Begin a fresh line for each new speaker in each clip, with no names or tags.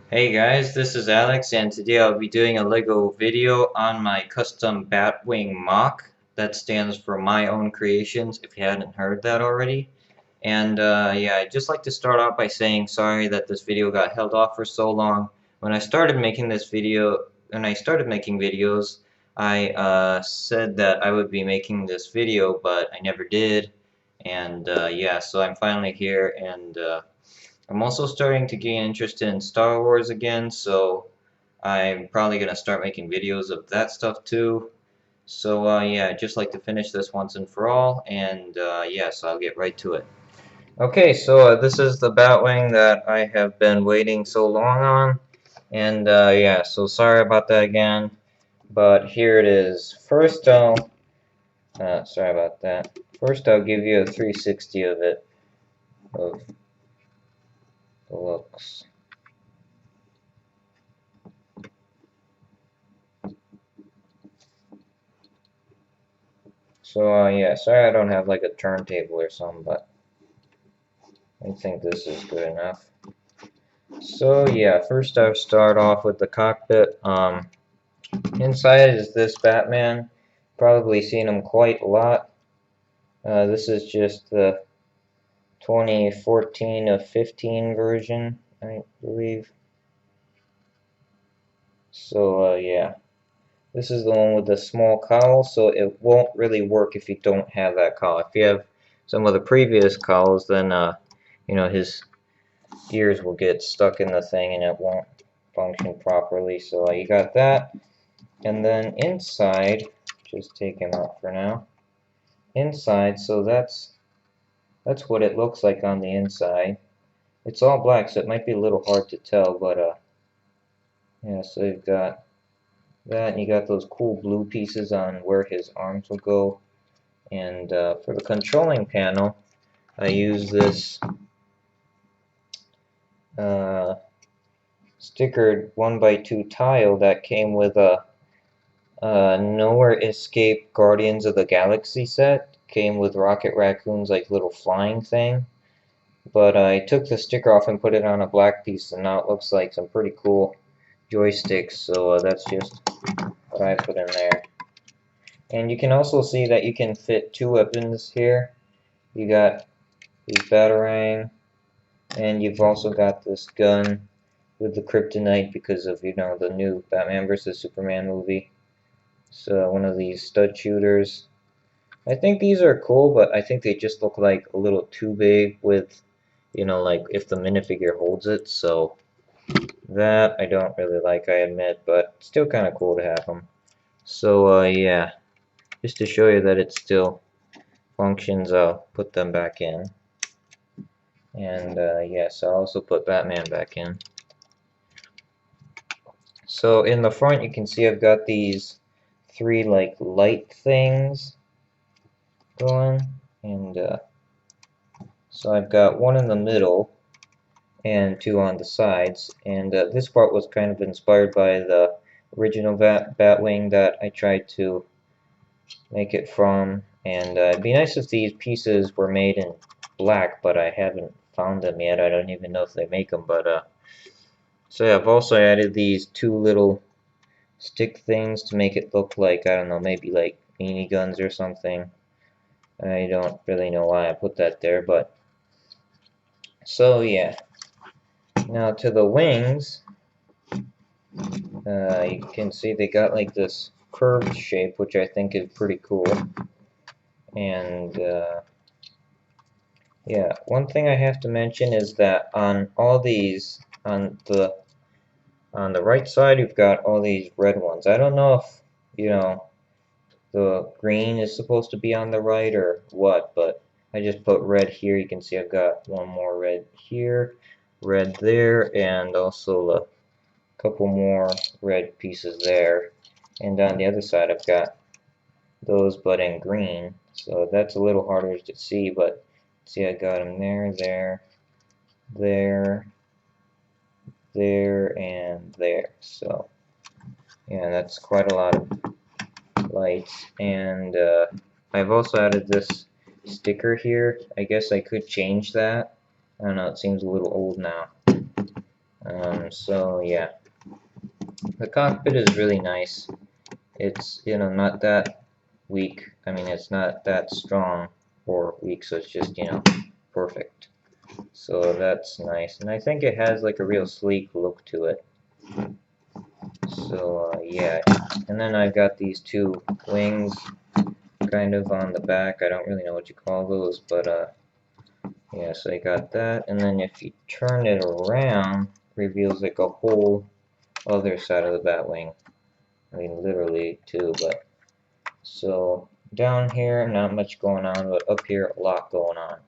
Hey guys, this is Alex and today I'll be doing a LEGO video on my custom Batwing MOC. That stands for My Own Creations, if you hadn't heard that already. And yeah, I'd just like to start off by saying sorry that this video got held off for so long. When I started making videos, I said that I would be making this video, but I never did. And yeah, so I'm finally here and I'm also starting to gain interest in Star Wars again, so I'm probably going to start making videos of that stuff too. So yeah, I'd just like to finish this once and for all, and yeah, so I'll get right to it. Okay, so this is the Batwing that I have been waiting so long on, and yeah, so sorry about that again, but here it is. Sorry about that. First I'll give you a 360 of it, of the looks. So yeah, sorry I don't have like a turntable or something, but I think this is good enough. So yeah, first I'll start off with the cockpit. Inside is this Batman. Probably seen him quite a lot. This is just the 2014 of 15 version, I believe. So yeah, this is the one with the small cowl, so it won't really work if you don't have that cowl. If you have some of the previous cowls, then you know, his ears will get stuck in the thing and it won't function properly. So you got that. And then inside, just take him out for now. Inside, so that's what it looks like on the inside. It's all black, so it might be a little hard to tell, but yeah, so you've got that, and you got those cool blue pieces on where his arms will go. And for the controlling panel, I use this stickered 1x2 tile that came with a Nowhere Escape Guardians of the Galaxy set. Came with Rocket Raccoon's like little flying thing. But I took the sticker off and put it on a black piece, and now it looks like some pretty cool joysticks. So that's just what I put in there. And you can also see that you can fit two weapons here. You got these Batarang, and you've also got this gun with the kryptonite because of, you know, the new Batman vs Superman movie. So one of these stud shooters. I think these are cool, but I think they just look like a little too big with, you know, like if the minifigure holds it. So that I don't really like, I admit, but still kind of cool to have them. So yeah, just to show you that it still functions, I'll put them back in. And yes, I'll also put Batman back in. So in the front you can see I've got these three like light things going, and so I've got one in the middle and two on the sides, and this part was kind of inspired by the original Batwing that I tried to make it from, and it'd be nice if these pieces were made in black, but I haven't found them yet. I don't even know if they make them, but so yeah, I've also added these two little stick things to make it look like, I don't know, maybe like mini guns or something. I don't really know why I put that there, but so yeah. Now to the wings, you can see they got like this curved shape, which I think is pretty cool. And yeah, one thing I have to mention is that on all these, on the right side, you've got all these red ones. I don't know if, you know, the green is supposed to be on the right or what, but I just put red here. You can see I've got one more red here, red there, and also a couple more red pieces there. And on the other side I've got those but in green, so that's a little harder to see, but see I got them there, there, there, and there. So yeah, that's quite a lot of lights. And I've also added this sticker here. I guess I could change that. I don't know, it seems a little old now. So yeah, the cockpit is really nice. It's, you know, not that weak. I mean, it's not that strong or weak, so it's just, you know, perfect. So that's nice, and I think it has like a real sleek look to it. So yeah, and then I've got these two wings kind of on the back. I don't really know what you call those, but yeah, so I got that, and then if you turn it around, reveals like a whole other side of the Batwing. I mean, literally too, but so down here, not much going on, but up here, a lot going on.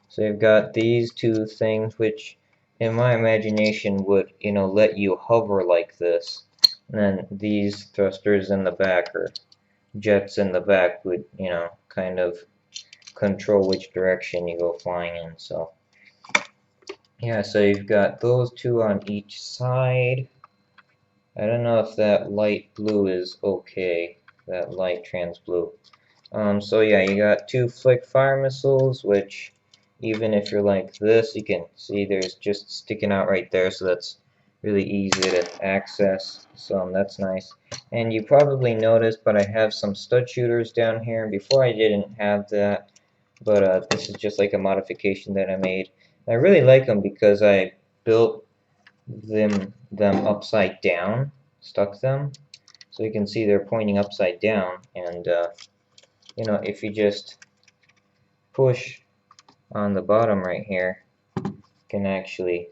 So you've got these two things, which in my imagination would, you know, let you hover like this. And then these thrusters in the back, or jets in the back, would, you know, kind of control which direction you go flying in. So yeah, so you've got those two on each side. I don't know if that light blue is okay, that light trans blue. So yeah, you got two flick fire missiles, which even if you're like this, you can see there's just sticking out right there, so that's really easy to access. So that's nice. And you probably noticed, but I have some stud shooters down here. Before I didn't have that, but this is just like a modification that I made. I really like them because I built them upside down, stuck them, so you can see they're pointing upside down, and you know, if you just push on the bottom right here, you can actually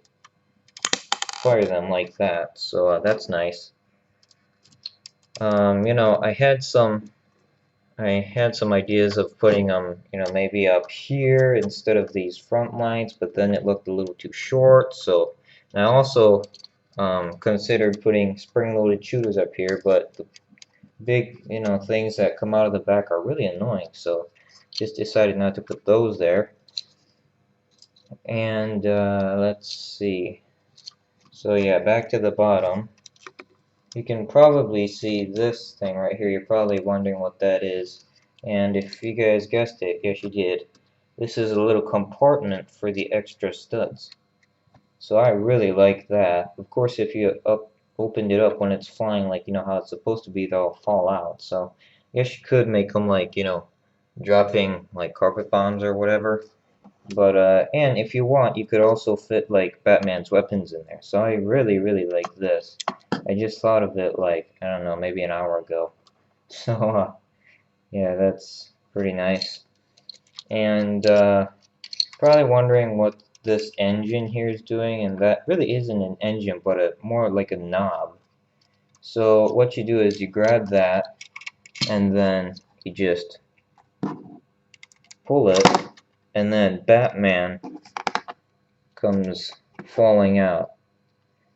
fire them like that. So that's nice. You know, I had some ideas of putting them, you know, maybe up here instead of these front lights, but then it looked a little too short. So and I also considered putting spring-loaded shooters up here, but the big, you know, things that come out of the back are really annoying. So just decided not to put those there. And let's see. So yeah, back to the bottom. You can probably see this thing right here. You're probably wondering what that is. And if you guys guessed it, yes you did. This is a little compartment for the extra studs. So I really like that. Of course, if you opened it up when it's flying, like you know how it's supposed to be, they'll fall out. So I guess you could make them like, you know, dropping like carpet bombs or whatever. But and if you want, you could also fit like Batman's weapons in there. So I really, really like this. I just thought of it like, I don't know, maybe an hour ago. So yeah, that's pretty nice. And probably wondering what this engine here is doing, and that really isn't an engine, but more like a knob. So what you do is you grab that, and then you just pull it, and then Batman comes falling out.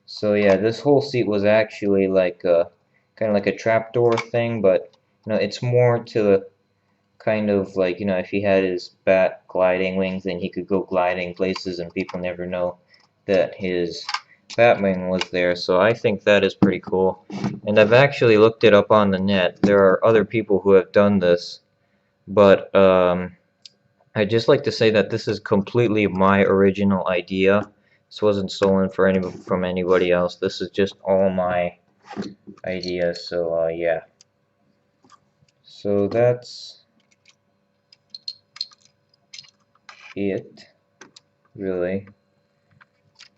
So yeah, this whole seat was actually like a kind of like a trapdoor thing, but you know, it's more to the kind of like, you know, if he had his bat gliding wings, then he could go gliding places and people never know that his Batwing was there. So I think that is pretty cool. And I've actually looked it up on the net. There are other people who have done this, but I'd just like to say that this is completely my original idea. This wasn't stolen from anybody else. This is just all my ideas. So yeah. So that's it, really.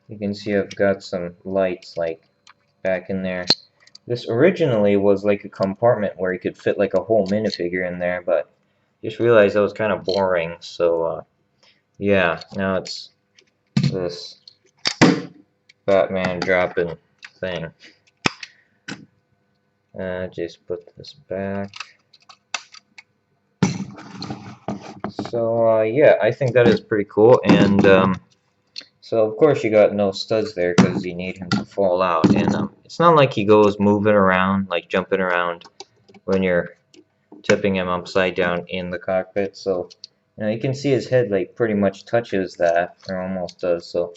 You can see I've got some lights like back in there. This originally was like a compartment where you could fit like a whole minifigure in there, but just realized that was kind of boring. So yeah, now it's this Batman dropping thing. Just put this back. So yeah, I think that is pretty cool. And so of course you got no studs there because you need him to fall out. And it's not like he goes moving around, like jumping around when you're tipping him upside down in the cockpit. So you know, you can see his head like pretty much touches that, or almost does. So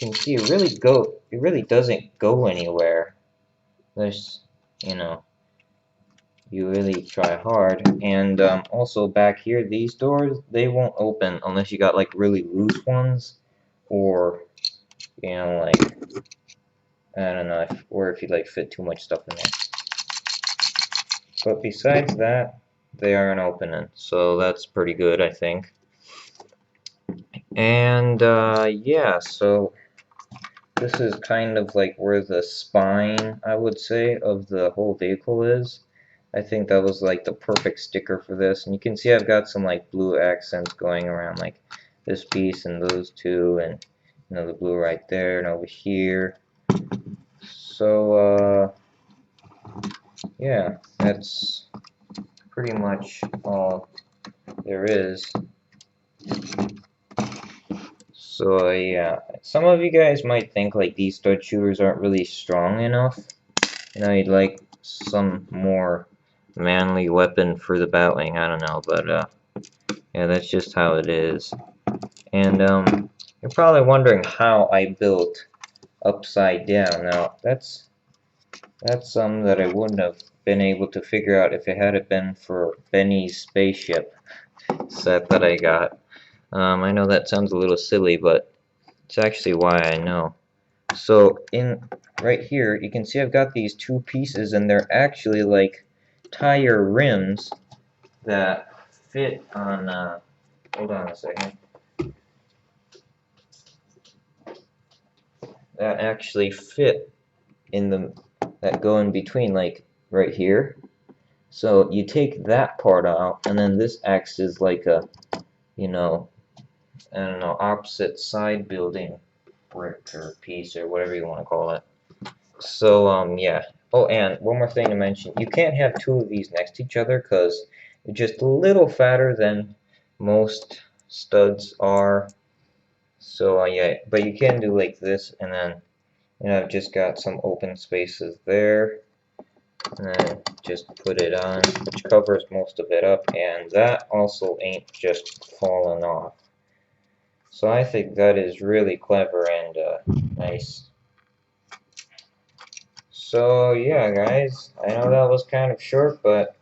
you can see it really doesn't go anywhere. There's, you know, you really try hard. And also back here, these doors, they won't open unless you got like really loose ones, or you know, like, I don't know if, or if you like fit too much stuff in there. But besides that, they are an opening, so that's pretty good, I think. And yeah, so this is kind of like where the spine, I would say, of the whole vehicle is. I think that was like the perfect sticker for this. And you can see I've got some like blue accents going around like this piece and those two, and you know, the blue right there and over here. So yeah, that's pretty much all there is. So yeah, some of you guys might think like these stud shooters aren't really strong enough. You know, you'd like some more manly weapon for the Batwing. I don't know, but yeah, that's just how it is. And you're probably wondering how I built upside down. Now that's something that I wouldn't have been able to figure out if it hadn't been for Benny's spaceship set that I got. I know that sounds a little silly, but it's actually why I know. So in right here, you can see I've got these two pieces, and they're actually like tire rims that fit on. Hold on a second. That actually fit in the that go in between, like right here. So you take that part out, and then this acts as like a, you know, I don't know, opposite side building brick or piece or whatever you want to call it. So yeah. Oh, and one more thing to mention: you can't have two of these next to each other because they're just a little fatter than most studs are. So yeah, but you can do like this, and then you know I've just got some open spaces there, and then just put it on, which covers most of it up, and that also ain't just falling off. So I think that is really clever and nice. So yeah, guys, I know that was kind of short, but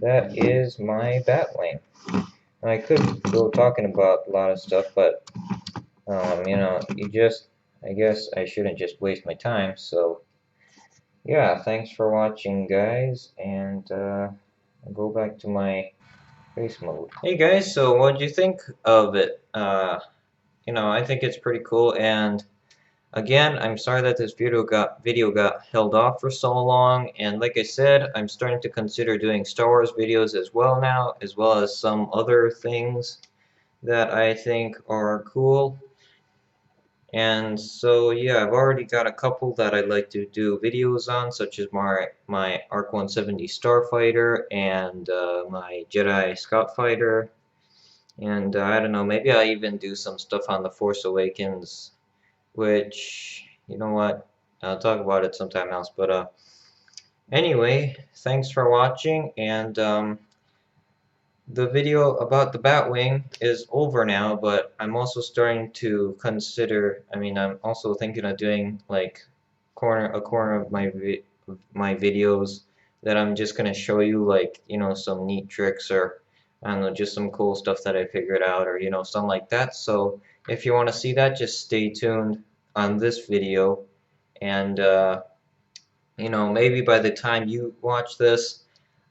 that is my Batwing. And I could go talking about a lot of stuff, but you know, I guess I shouldn't just waste my time. So yeah, thanks for watching, guys, and I'll go back to my face mode. Hey guys, so what do you think of it? You know, I think it's pretty cool, and again, I'm sorry that this video got held off for so long, and like I said, I'm starting to consider doing Star Wars videos as well now, as well as some other things that I think are cool. And so yeah, I've already got a couple that I'd like to do videos on, such as my ARC 170 Starfighter and my Jedi Scout Fighter. And I don't know, maybe I'll even do some stuff on The Force Awakens, which, you know what, I'll talk about it sometime else. But anyway, thanks for watching, and the video about the Batwing is over now, but I'm also starting to consider, I'm also thinking of doing like a corner of my videos that I'm just going to show you, like, you know, some neat tricks, or I don't know, just some cool stuff that I figured out, or you know, something like that. So if you want to see that, just stay tuned on this video, and you know, maybe by the time you watch this,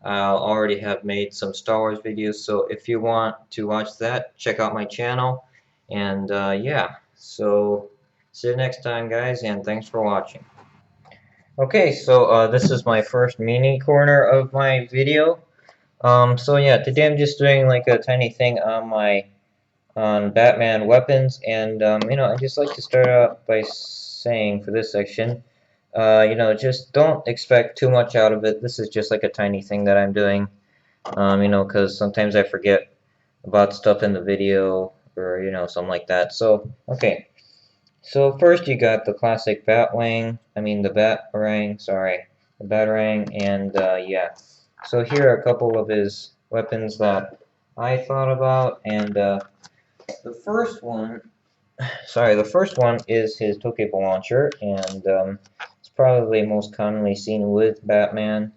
I'll already have made some Star Wars videos. So if you want to watch that, check out my channel, and yeah, so see you next time, guys, and thanks for watching. Okay, so this is my first mini corner of my video. So yeah, today I'm just doing like a tiny thing on Batman weapons, and you know, I just like to start out by saying for this section, you know, just don't expect too much out of it. This is just like a tiny thing that I'm doing, you know, because sometimes I forget about stuff in the video, or you know, something like that. So okay, so first you got the classic Batwing, the Batarang, sorry, the Batarang, and yeah. So here are a couple of his weapons that I thought about, and the first one, the first one is his Tokebo launcher, and it's probably most commonly seen with Batman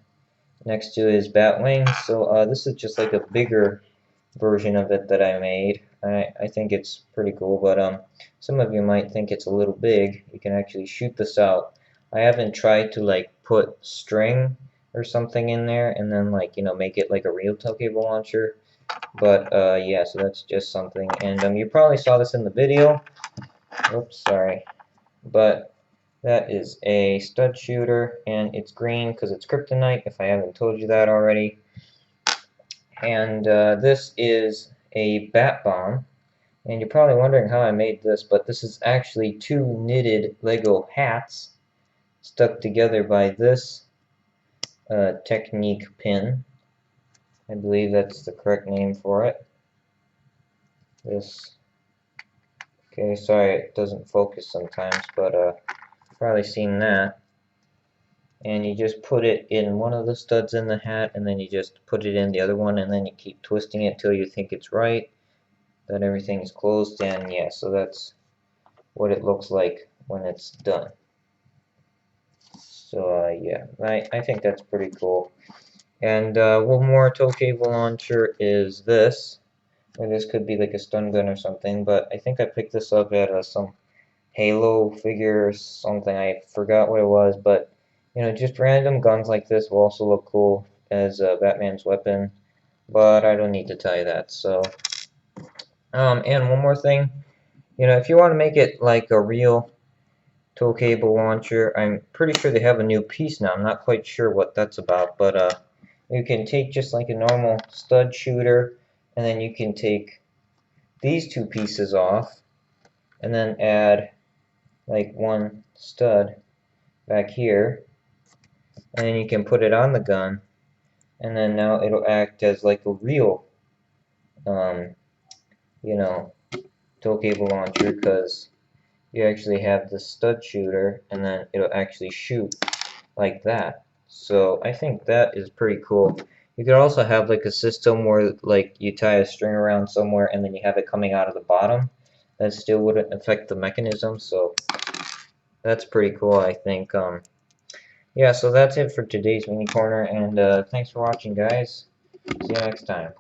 next to his Batwing. So this is just like a bigger version of it that I made. I think it's pretty cool, but some of you might think it's a little big. You can actually shoot this out. I haven't tried to like put string or something in there and then like, you know, make it like a real tow cable launcher. But yeah, so that's just something. And you probably saw this in the video. Oops, sorry. But that is a stud shooter, and it's green because it's kryptonite, if I haven't told you that already. And this is a bat bomb. And you're probably wondering how I made this, but this is actually two knitted Lego hats stuck together by this technique pin. I believe that's the correct name for it. This. Okay, sorry it doesn't focus sometimes, but you've probably seen that. And you just put it in one of the studs in the hat, and then you just put it in the other one, and then you keep twisting it till you think it's right, that everything is closed, and yeah, so that's what it looks like when it's done. So yeah, I think that's pretty cool. And one more tow cable launcher is this, or this could be like a stun gun or something, but I think I picked this up at some Halo figure or something. I forgot what it was, but you know, just random guns like this will also look cool as Batman's weapon, but I don't need to tell you that. So, and one more thing, you know, if you want to make it like a real tow cable launcher, I'm pretty sure they have a new piece now. I'm not quite sure what that's about, but you can take just like a normal stud shooter, and then you can take these two pieces off, and then add like one stud back here, and then you can put it on the gun, and then now it'll act as like a real, you know, tow cable launcher, because you actually have the stud shooter, and then it'll actually shoot like that. So I think that is pretty cool. You could also have like a system where like you tie a string around somewhere and then you have it coming out of the bottom. That still wouldn't affect the mechanism, so that's pretty cool, I think. Yeah, so that's it for today's mini corner, and thanks for watching, guys. See you next time.